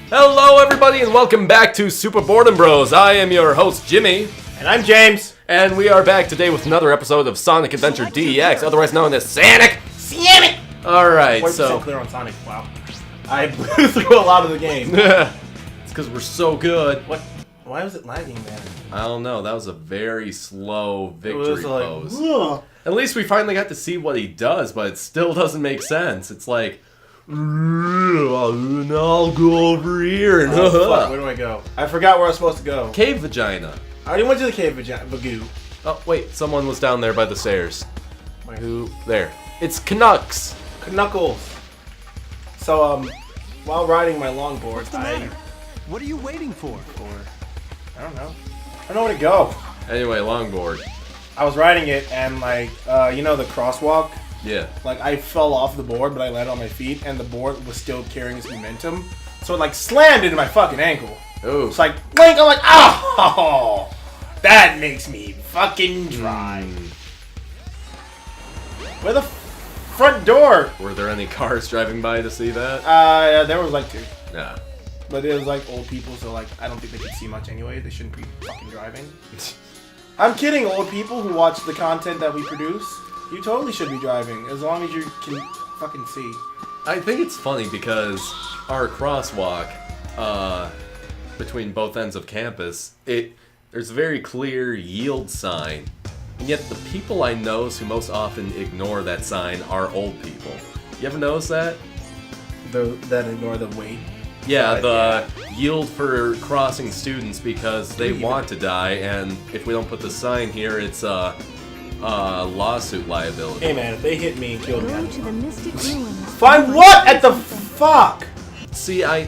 Hello everybody and welcome back to SuperBoredomBros. I am your host Jimmy. And I'm James. And we are back today with another episode of Sonic Adventure DX, otherwise known as Sonic. Sonic! Alright, 40% so... clear on Sonic, wow. I blew through a lot of the game. It's because we're so good. What? Why was it lagging, man? I don't know, that was a very slow victory It was like, pose. ugh. At least we finally got to see what he does, but it still doesn't make sense. It's like... I'll go over here and... Oh, fuck, where do I go? I forgot where I was supposed to go. Cave vagina. I already went to the cave Bagoo. Oh, wait, someone was down there by the stairs. Where? Who? There. It's Canucks. Knuckles. So, while riding my longboard, What are you waiting for? I don't know. I don't know where to go. Anyway, longboard. I was riding it, and like, you know the crosswalk? Yeah. Like, I fell off the board, but I landed on my feet, and the board was still carrying its momentum. So it, like, slammed into my fucking ankle. Oh. It's like, blink, I'm like, oh! That makes me fucking dry. Where the front door? Were there any cars driving by to see that? Yeah, there was like two. Nah. But it was like old people, so like, I don't think they could see much anyway. They shouldn't be fucking driving. I'm kidding, old people who watch the content that we produce. You totally should be driving, as long as you can fucking see. I think it's funny because our crosswalk, between both ends of campus, there's a very clear yield sign. And yet the people I know who most often ignore that sign are old people. You ever notice that? That ignore the weight. Yeah, yield for crossing students because they want to die, and if we don't put the sign here, it's lawsuit liability. Hey man, if they hit me and kill me, Go to the Mystic Ruins. Find what at the fuck? See, I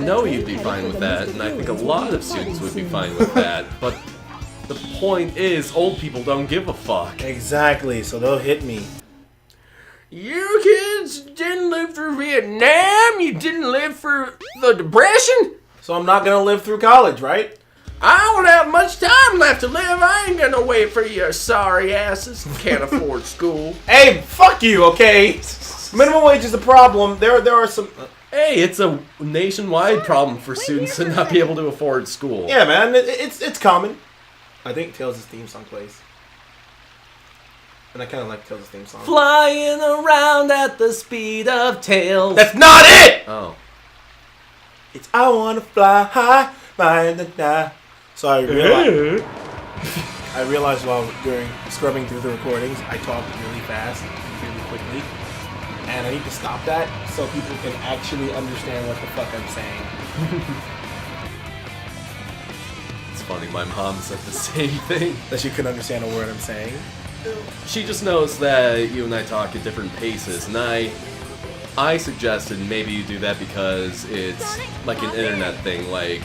know you'd be fine with that, and I think a lot of students would be fine with that, but the point is, old people don't give a fuck. Exactly, so they'll hit me. You kids didn't live through Vietnam, you didn't live through the Depression? So I'm not gonna live through college, right? I don't have much time left to live, I ain't gonna wait for your sorry asses who can't afford school. Hey, fuck you, okay? Minimum wage is a problem. There are some... Hey, it's a nationwide problem for students to not be able to afford school. Yeah, man, it's common. I think Tails' theme song plays. And I kind of like Tails' theme song. Flying around at the speed of tails. That's not it! Oh. It's I wanna fly high, by the night. So I realized while scrubbing through the recordings, I talk really fast, really quickly. And I need to stop that so people can actually understand what the fuck I'm saying. It's funny, my mom said the same thing. That you can understand a word I'm saying. She just knows that you and I talk at different paces, and I suggested maybe you do that because it's like an internet thing, like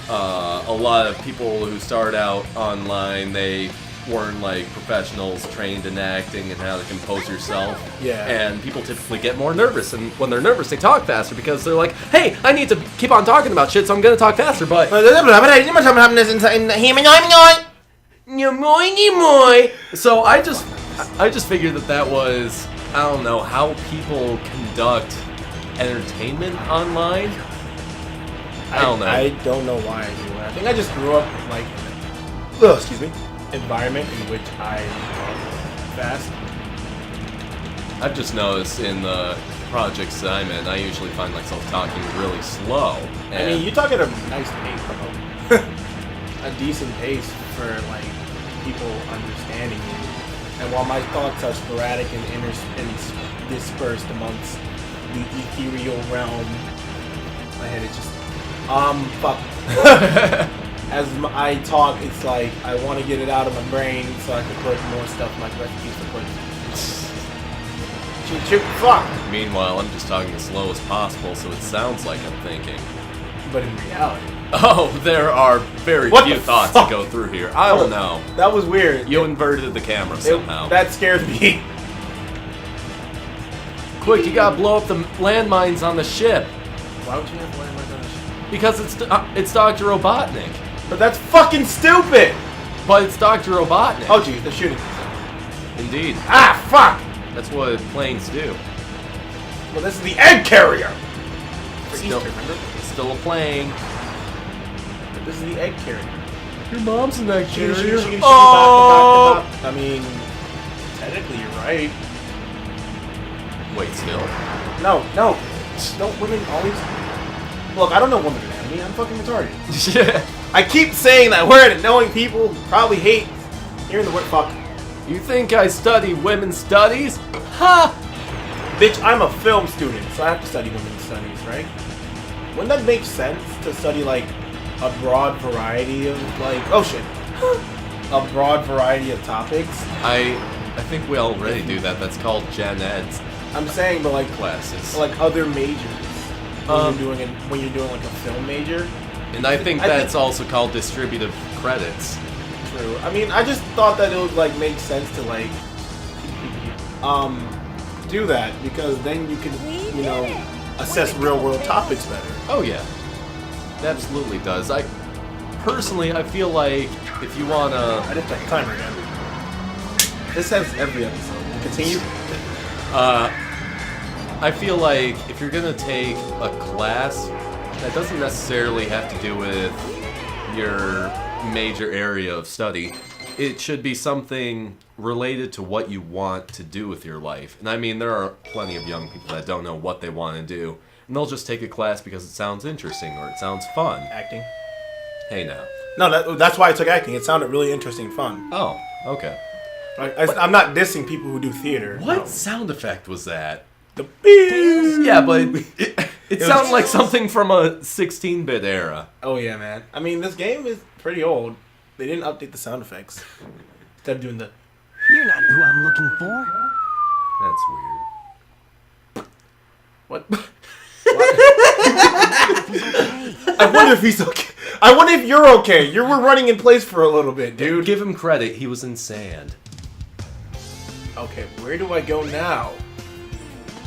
a lot of people who start out online, they weren't like professionals trained in acting and how to compose yourself. Yeah. And people typically get more nervous, and when they're nervous, they talk faster because they're like, hey, I need to keep on talking about shit, so I'm gonna talk faster, but... So I just figured that was, I don't know, how people conduct entertainment online. I don't know. I don't know why I do it. I think I just grew up in, like, excuse me, environment in which I talk fast. I've just noticed in the projects that I'm in, I usually find myself talking really slow. I mean, you talk at a nice pace, though. A decent pace for, like, people understanding you. And while my thoughts are sporadic and dispersed amongst the ethereal realm, my head is just, fuck. As I talk, it's like I want to get it out of my brain so I can put more stuff in my recipes to put. Fuck. Meanwhile, I'm just talking as slow as possible, so it sounds like I'm thinking. But in reality. Oh, there are very What few the thoughts fuck? that go through here. I don't know. That was weird. You inverted the camera somehow. That scared me. Quick, you gotta blow up the landmines on the ship. Why would you have landmines on the ship? Because it's Dr. Robotnik. But that's fucking stupid! But it's Dr. Robotnik. Oh geez, they're shooting. Indeed. Ah, fuck! That's what planes do. Well, this is the egg carrier! Easter, remember? Still a plane. But this is the egg carrier. Your mom's an egg Shiggy, carrier. shiggy, shiggy, Oh! bop, bop, bop. I mean, technically you're right. Wait, still? No. Don't women always... Look, I don't know women anatomy. I'm fucking retarded. Yeah. I keep saying that word and knowing people probably hate hearing the word fuck. You think I study women's studies? Ha! Bitch, I'm a film student, so I have to study women's studies, right? Wouldn't that make sense to study, like, a broad variety of, like... Oh, shit. A broad variety of topics? I think we already do that. That's called Gen Ed's I'm saying, but, like, classes. like other majors. When you're doing, like, a film major. And I think that's also called distributive credits. True. I mean, I just thought that it would, like, make sense to, like... do that, because then you can, you know, assess real-world topics better. Oh yeah, it absolutely does. Personally, I feel like if you wanna, I didn't check the timer again. This has every episode. Continue. I feel like if you're gonna take a class that doesn't necessarily have to do with your major area of study, it should be something related to what you want to do with your life. And I mean, there are plenty of young people that don't know what they want to do, and they'll just take a class because it sounds interesting or it sounds fun. Acting. Hey now. No, that's why I took acting. It sounded really interesting and fun. Oh, okay. I'm not dissing people who do theater. What No. sound effect was that? The beep. Yeah, but it sounded like something from a 16-bit era. Oh yeah, man. I mean, this game is pretty old. They didn't update the sound effects. Instead of doing the... You're not who I'm looking for. That's weird. What? I wonder if he's okay. I wonder if you're okay. You were running in place for a little bit, dude. Give him credit. He was in sand. Okay, where do I go now?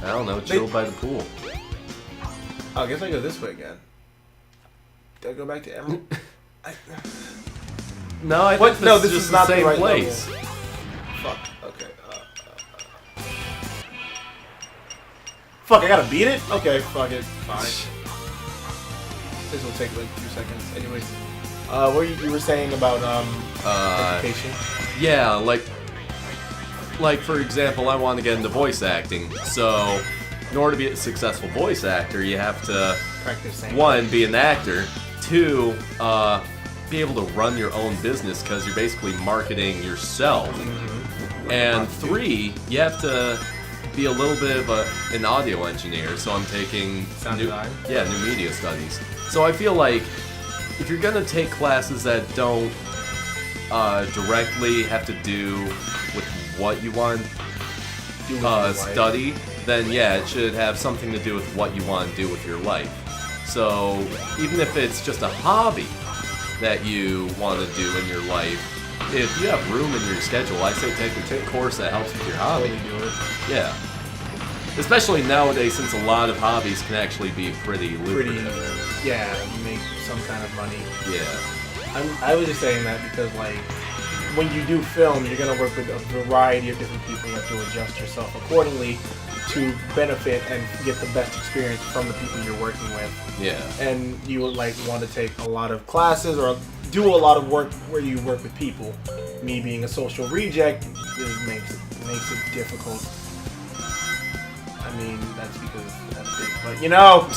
I don't know. Chill by the pool. Oh, I guess I go this way again. Do I go back to Emerald? No, I What? think No, this this is is the not the same right place. level. Fuck. Okay. Fuck, I gotta beat it? Okay, fuck it. Fine. This will take like 2 seconds. Anyways. What you were saying about, education? Yeah, like for example, I want to get into voice acting. So, in order to be a successful voice actor, you have to, Practice saying 1, be an actor, 2, be able to run your own business because you're basically marketing yourself. And 3, you have to be a little bit of an audio engineer. So I'm taking Sound design? new media studies. So I feel like if you're gonna take classes that don't directly have to do with what you want to study, then yeah, it should have something to do with what you want to do with your life. So even if it's just a hobby that you want to do in your life, if you have room in your schedule, I say take a course that helps with your hobby. do it. Yeah. Especially nowadays, since a lot of hobbies can actually be pretty lucrative. Yeah, you make some kind of money. Yeah. I was just saying that because, like, when you do film, you're going to work with a variety of different people. You have to adjust yourself accordingly to benefit and get the best experience from the people you're working with. Yeah. And you would, like, want to take a lot of classes or do a lot of work where you work with people. Me being a social reject, it makes it difficult. I mean, that's because that's big. But, you know...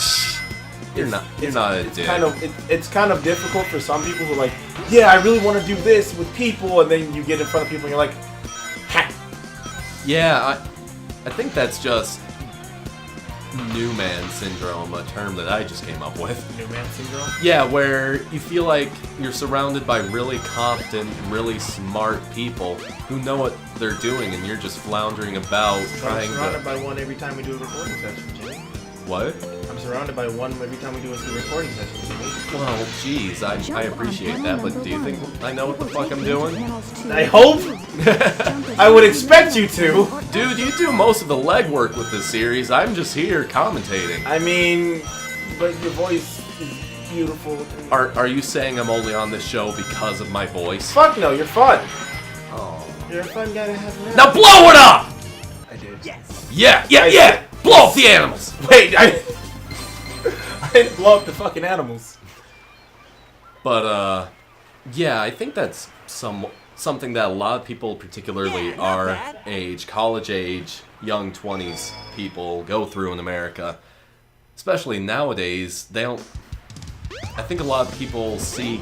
You're not a dick. It's kind of difficult for some people who are like, yeah, I really want to do this with people, and then you get in front of people and you're like, ha. Yeah, I think that's just new man syndrome, a term that I just came up with. New man syndrome? Yeah, where you feel like you're surrounded by really competent, really smart people who know what they're doing, and you're just floundering about trying I'm surrounded to... by one every time we do a recording session, Jimmy. What? I'm surrounded by one every time we do a recording session, Jimmy. Well, geez, I appreciate that, but do you think I know what the fuck I'm doing? I hope! I would expect you to! Dude, you do most of the legwork with this series. I'm just here commentating. I mean, but your voice is beautiful. Are you saying I'm only on this show because of my voice? Fuck no, you're fun. Oh. You're a fun guy to have Now blow it up! I did. Yes. Yeah! Blow up the animals! Wait, and blow up the fucking animals. But yeah, I think that's something that a lot of people, particularly our age, college age, young 20s people, go through in America. Especially nowadays, they don't. I think a lot of people seek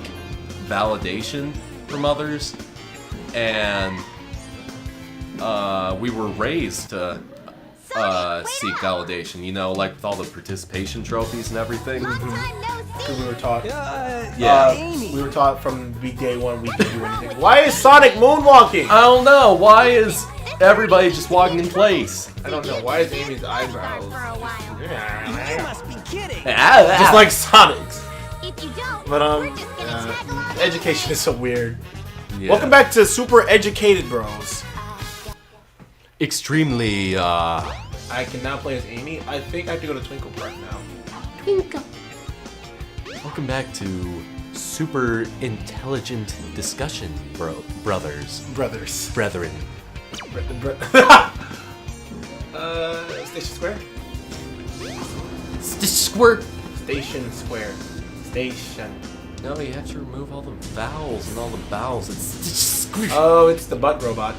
validation from others, and we were raised to seek validation. You know, like with all the participation trophies and everything. Because we were taught. We were taught from day one we could do anything. Why is Sonic moonwalking? I don't know. Why is everybody just walking in place? I don't know. Why is Amy's eyebrows? You must be kidding. Just like Sonic's. If you don't, But we're just gonna tag along. education is so weird. Yeah. Welcome back to Super Educated Bros. Extremely, I can now play as Amy. I think I have to go to Twinkle Park now. Welcome back to Super Intelligent Discussion, brothers. Brothers. Brethren. Station Square? Squirt. Station Square. Station. No, you have to remove all the vowels and all the vowels. It's Oh, it's the butt robot.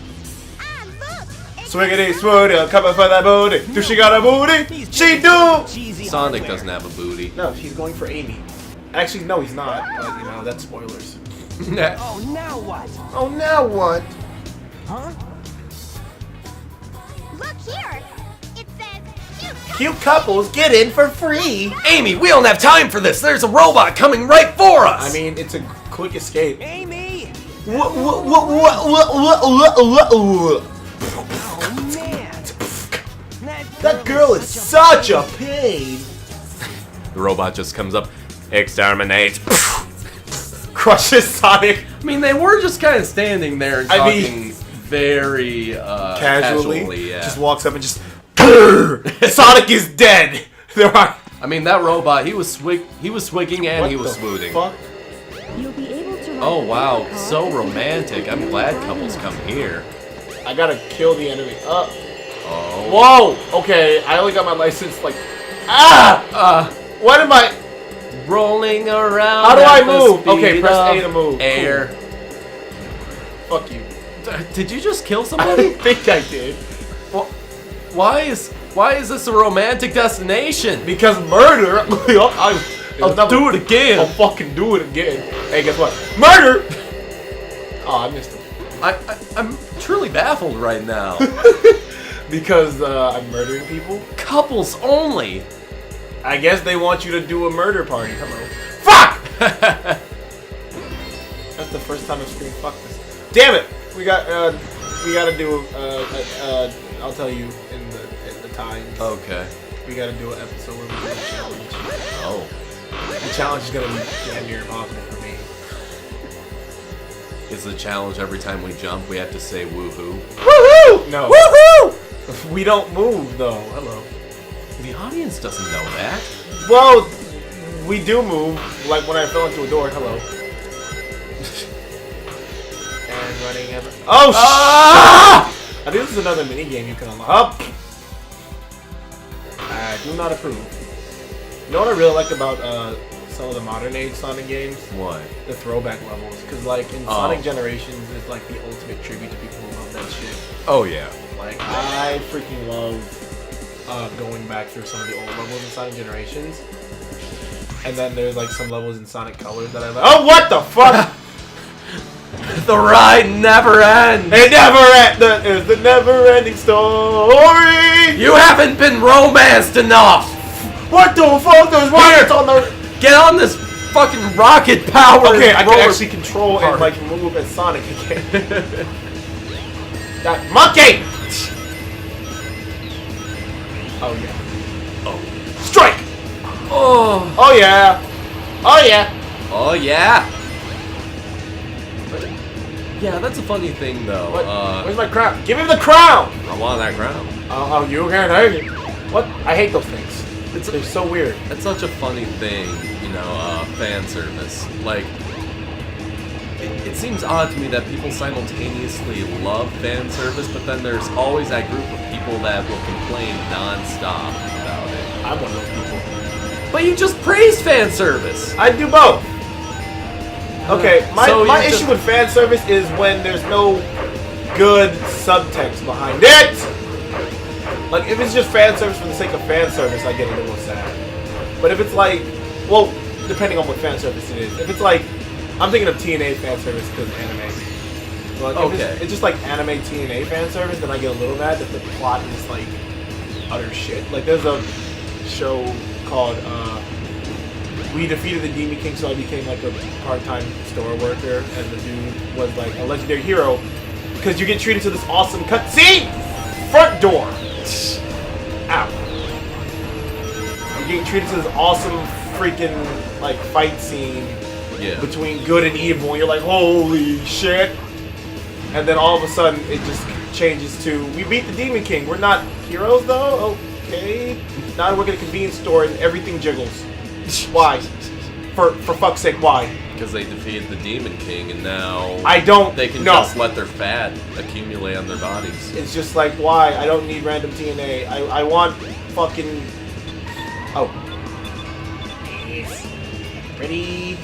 Ah, look! It's Swiggity swooty, coming for that booty. Do she got a booty? She do! Cheesy Sonic hardware. doesn't have a booty. No, he's going for Amy. Actually, no, he's not. But, you know, that's spoilers. Oh, now what? Oh, now what? Huh? look here. It says cute. Cute couples get in for free. Amy, we don't have time for this. There's a robot coming right for us. I mean, it's a quick escape. Amy! What? Oh, man. That girl is such a pain. the robot just comes up, exterminate. Crushes Sonic I mean, they were just kind of standing there and I talking mean- very casually. yeah. Just walks up and just. Sonic is dead. There are. I mean, that robot, he was swigging and he was swooting. Fuck? You'll be able to ride Oh the wow, car so and romantic. I'm glad couples come here. I gotta kill the enemy. Oh. Whoa. Okay, I only got my license like. Ah. What am I? Rolling around. How do I at the move? speed Okay, press of A to move. Air. Fuck you. Did you just kill I somebody? think I did. Why is this a romantic destination? Because murder. I'll do it again. I'll fucking do it again. Hey, guess what? Murder. Oh, I missed him. I'm truly baffled right now. Because I'm murdering people. Couples only. I guess they want you to do a murder party. Hello. Fuck! That's the first time I've screamed fuck this. Damn it! We gotta do I'll tell you in the time. Okay. We gotta do an episode where we do a challenge. Oh. The challenge is gonna be damn near impossible for me. Is the challenge every time we jump we have to say woohoo? Woohoo! No. Woohoo! We don't move though. Hello. The audience doesn't know that. Well, we do move, like when I fell into a door. Hello. And running ever. Oh, I think this is another mini game you can unlock. Up. I do not approve. You know what I really like about some of the modern age Sonic games? What? The throwback levels, because like in Sonic Generations is like the ultimate tribute to people who love that shit. Oh yeah. Like I freaking love going back through some of the old levels in Sonic Generations, and then there's like some levels in Sonic Colors that I like. Oh, what the fuck! The ride never ends. It never ends. It's the never-ending story. You haven't been romanced enough. What the fuck? There's rockets on the. Get on this fucking rocket power. Okay, I can actually control and like move as Sonic again. That monkey! Oh yeah. Oh. Strike! Oh. Oh yeah. Oh yeah. Oh yeah. Yeah, that's a funny thing though. What? Where's my crown? Give him the crown! I want that crown. Oh, you can't have it. What? I hate those things. They're so weird. It's such a funny thing, you know, fan service. Like, it seems odd to me that people simultaneously love fan service, but then there's always that group of people that will complain non-stop about it. I'm one of those people. But you just praised fan service. I do both. Okay, my So you issue just- with fan service is when there's no good subtext behind it. Like, if it's just fan service for the sake of fan service, I get a little sad. But if it's like, well, depending on what fan service it is. If it's like, I'm thinking of TNA fan service because of anime. But if Okay. it's just like anime TNA fan service, then I get a little mad that the plot is like utter shit. Like, there's a show called We Defeated the Demon King, so I became like a part-time store worker, and the dude was like a legendary hero because you get treated to this awesome cutscene. Front door. Ow. You're getting treated to this awesome freaking like fight scene Yeah. between good and evil, and you're like, holy shit. And then all of a sudden it just changes to, we beat the Demon King. We're not heroes though? Okay. Now I work at a convenience store and everything jiggles. Why? For fuck's sake, why? Because they defeated the Demon King, and now I don't they can know. just let their fat accumulate on their bodies. It's just like, why? I don't need random TNA. I want fucking... Oh. Yes. Ready?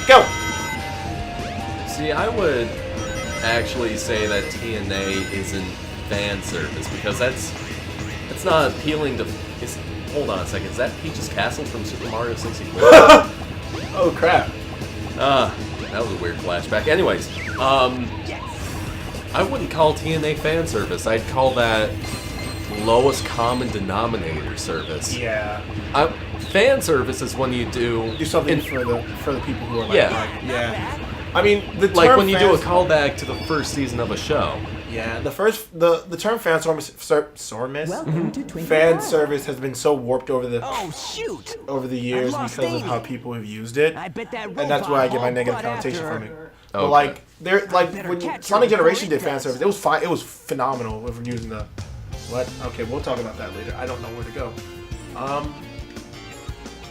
Go! See, I would actually say that TNA isn't fan service because that's not appealing to. Hold on a second. Is that Peach's Castle from Super Mario 64? Oh crap. That was a weird flashback. Anyways, I wouldn't call TNA fan service. I'd call that lowest common denominator service. Yeah. Fan service is when you do something in- for the people who are like, Yeah. yeah. I mean, the term like when you do a fans- callback to the first season of a show. Yeah, the term fan service, Welcome to Twinkle fan Park. service has been so warped over the Oh shoot! years I've lost because of Amy. how people have used it, I bet that and that's why I get my robot negative hauled connotation butt from after it. Okay. But like, they're like better when catch Sonic her Generation before did it fan does. service, it was fine. It was phenomenal. If we're using the what? Okay, we'll talk about that later. I don't know where to go.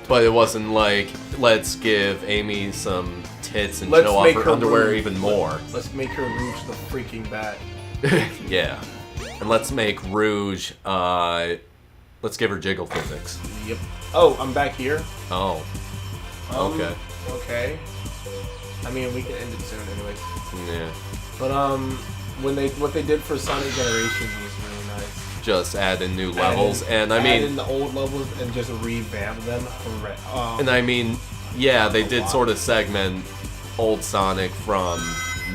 But it wasn't like, let's give Amy some tits and Let's show off make her her underwear rude. even more. Let's make her Rouge the freaking bat. Yeah. And let's make Rouge, let's give her jiggle physics. Yep. Oh, I'm back here. Oh. Okay. Okay. I mean, we can end it soon, anyways. Yeah. But what they did for Sonic Generations was really nice. Just add in new levels, and I add mean, in the old levels and just revamp them. and I mean, yeah, they did sort of segment old Sonic from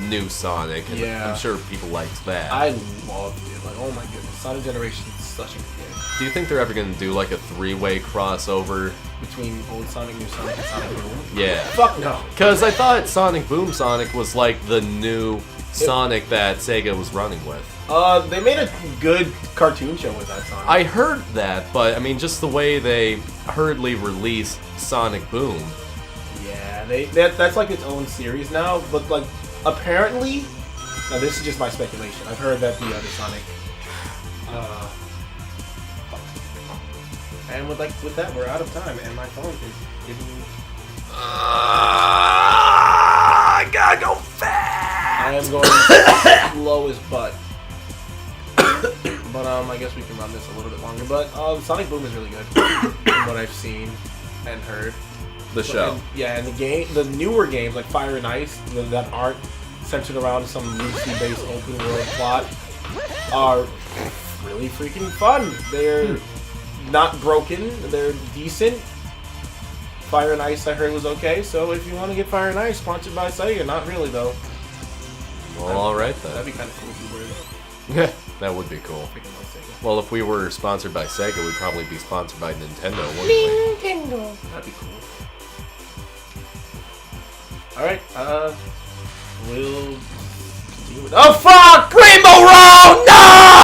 new Sonic, and Yeah. I'm sure people liked that. I loved it. Like, oh my goodness, Sonic Generations is such a good game. Do you think they're ever gonna do like a three-way crossover? Between old Sonic, new Sonic, and Sonic Boom. Yeah. Fuck no. Because I thought Sonic Boom Sonic was like the new Sonic that Sega was running with. They made a good cartoon show with that Sonic. I heard that, but I mean, just the way they hurriedly released Sonic Boom. Yeah, that's like its own series now. But like, apparently, now this is just my speculation. I've heard that the other Sonic. And with that, we're out of time, and my phone is giving me. I gotta go fast. I am going slow as butt. But I guess we can run this a little bit longer. But Sonic Boom is really good, from what I've seen and heard. The show. And the newer games like Fire and Ice that aren't centered around some loosely based open world plot are really freaking fun. They're not broken. They're decent. Fire and Ice I heard was okay. So if you want to get Fire and Ice, sponsored by Sega, not really though. Well, alright That'd then. be kind of cool if you were though. That would be cool. Freaking love Sega. Well, if we were sponsored by Sega, we'd probably be sponsored by Nintendo, wouldn't we? That'd be cool. Alright, we'll continue with. Oh fuck! Rainbow Road! No!